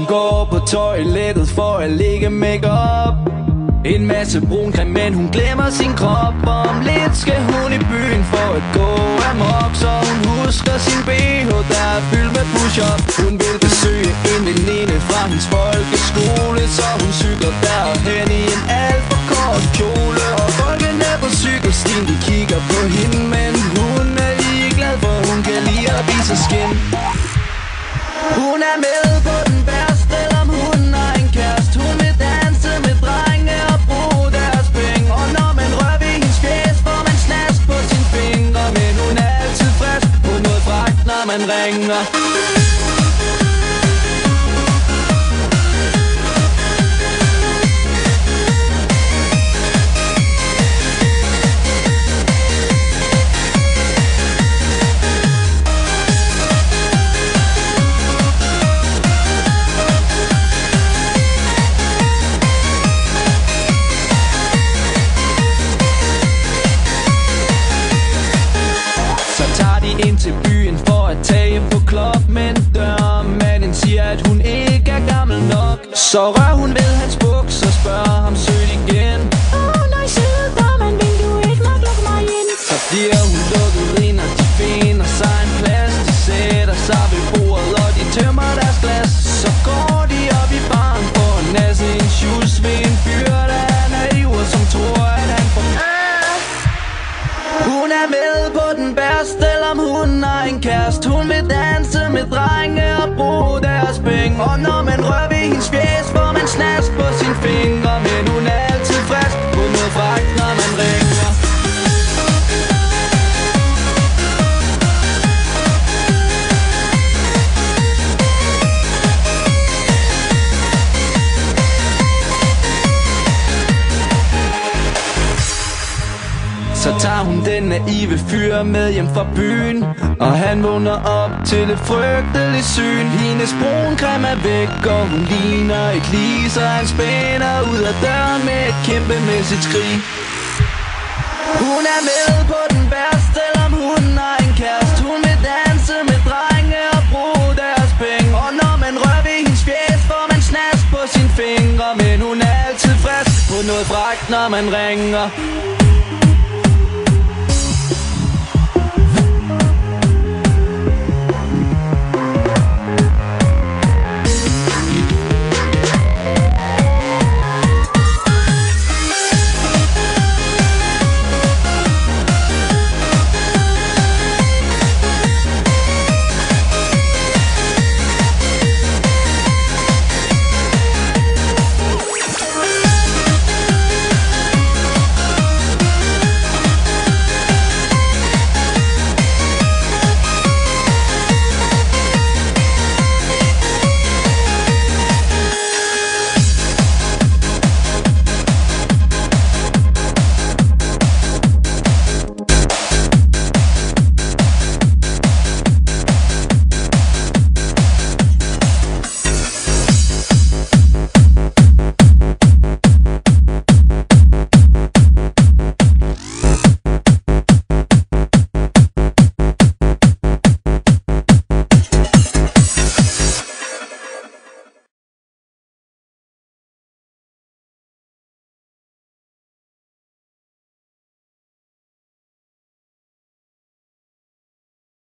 går på toilettet for at lægge makeup. En masse brun creme, men hun glemmer sin krop. Om lidt skal hun i byen for at gå amok, så hun husker sin BH, der er fyldt med push-up. Hun vil besøge en veninde fra hendes folkeskole, så hun cykler derhen i en alt for kort kjole. Og folkene på cykelstien, de kigger på hende, men hun er ligeglad, for hun kan lide at vise skin. Hun er med på den værste, om hun har en kæreste. Hun vil danse med drenge og bruge deres penge. Og når man rører ved hendes fjes, får man snask på sine fingre. Men hun er altid frisk på noget fragt, når man ringer. Ind til byen for at tage på klub, men dørmanden siger, at hun ikke er gammel nok. Så rører hun ved hans buks og spørger ham sødt igen. Nej, søde dørmand, vil du ikke nok lukke mig ind? Så bliver hun lukket ind, og de finder sig en plads. De sætter sig ved bordet, og de tømmer deres glas. Så går de op i baren for at nasse en shoes ved en fyr, der er naiv og som tror, at han får Hun er med på den værste, om hun har en kæreste. Hun vil danse med drenge og bruge deres penge. Og når man rører ved hendes fjes, får man snask på sine fingre. Men hun er altid frisk på noget fragt, når man ringer. Så tager hun den naive fyr med hjem fra byen, og han vågner op til et frygteligt syn. Hendes brun creme er væk, og hun ligner et lig, så han spænder ud af døren med et kæmpemæssigt skrig. Hun er med på den værste, om hun har en kæreste. Hun vil danse med drenge og bruge deres penge. Og når man rører ved hendes fjes, får man snask på sine fingre. Men hun er altid frisk på noget fragt, når man ringer.